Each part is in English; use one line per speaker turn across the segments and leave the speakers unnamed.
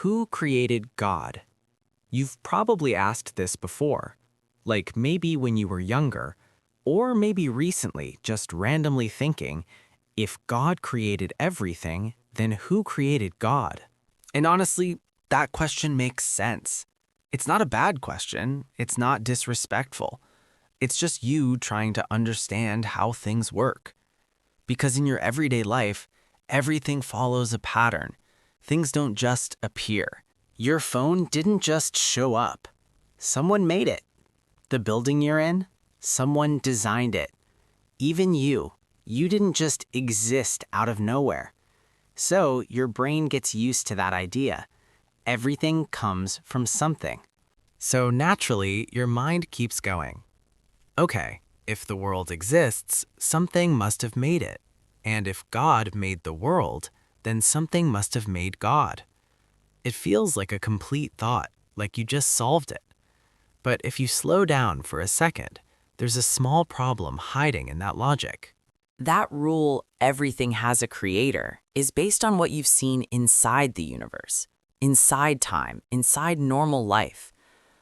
Who created God? You've probably asked this before, like maybe when you were younger, or maybe recently just randomly thinking, if God created everything, then who created God? And honestly, that question makes sense. It's not a bad question, it's not disrespectful. It's just you trying to understand how things work. Because in your everyday life, everything follows a pattern. Things don't just appear. Your phone didn't just show up. Someone made it. The building you're in, someone designed it. Even you didn't just exist out of nowhere. So your brain gets used to that idea. Everything comes from something. So naturally, your mind keeps going. Okay, if the world exists, something must have made it. And if God made the world, then something must have made God. It feels like a complete thought, like you just solved it. But if you slow down for a second, there's a small problem hiding in that logic.
That rule, everything has a creator, is based on what you've seen inside the universe, inside time, inside normal life.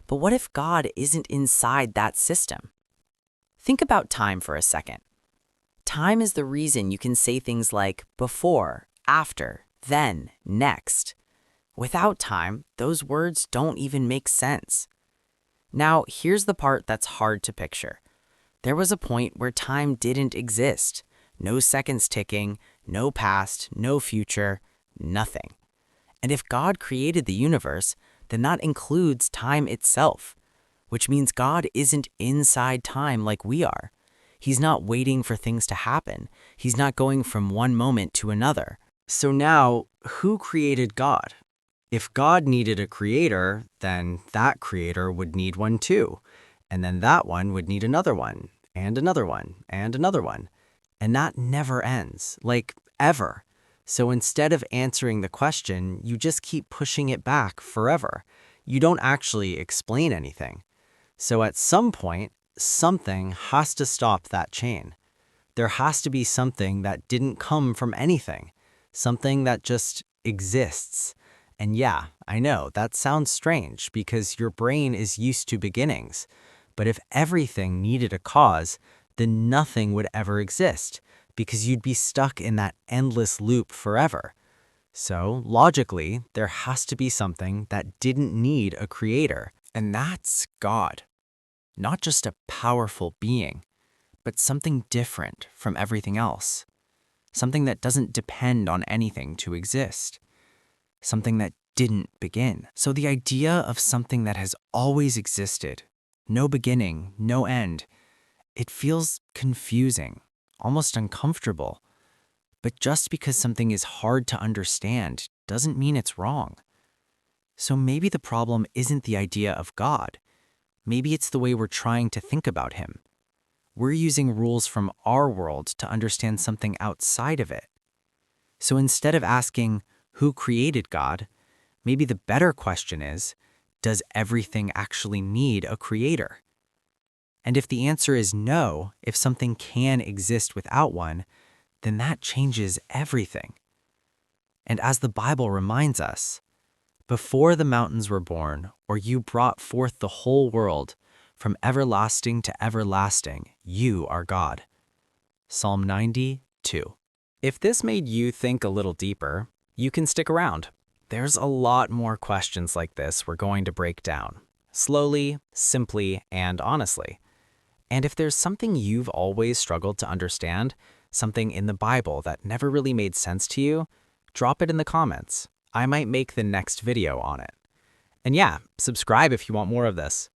But what if God isn't inside that system? Think about time for a second. Time is the reason you can say things like before, after, then, next. Without time, those words don't even make sense. Now, here's the part that's hard to picture. There was a point where time didn't exist. No seconds ticking, no past, no future, nothing. And if God created the universe, then that includes time itself, which means God isn't inside time like we are. He's not waiting for things to happen. He's not going from one moment to another.
So now, who created God? If God needed a creator, then that creator would need one too. And then that one would need another one, and another one, and another one. And that never ends, like ever. So instead of answering the question, you just keep pushing it back forever. You don't actually explain anything. So at some point, something has to stop that chain. There has to be something that didn't come from anything, something that just exists. And yeah, I know that sounds strange because your brain is used to beginnings. But if everything needed a cause, then nothing would ever exist because you'd be stuck in that endless loop forever. So logically, there has to be something that didn't need a creator, and that's God. Not just a powerful being, but something different from everything else. Something that doesn't depend on anything to exist. Something that didn't begin. So the idea of something that has always existed, no beginning, no end, it feels confusing, almost uncomfortable. But just because something is hard to understand doesn't mean it's wrong. So maybe the problem isn't the idea of God. Maybe it's the way we're trying to think about him. We're using rules from our world to understand something outside of it. So instead of asking, who created God? Maybe the better question is, does everything actually need a creator? And if the answer is no, if something can exist without one, then that changes everything. And as the Bible reminds us, before the mountains were born, or you brought forth the whole world, from everlasting to everlasting, you are God. Psalm 90:2. If this made you think a little deeper, you can stick around. There's a lot more questions like this we're going to break down, slowly, simply, and honestly. And if there's something you've always struggled to understand, something in the Bible that never really made sense to you, drop it in the comments. I might make the next video on it. And yeah, subscribe if you want more of this.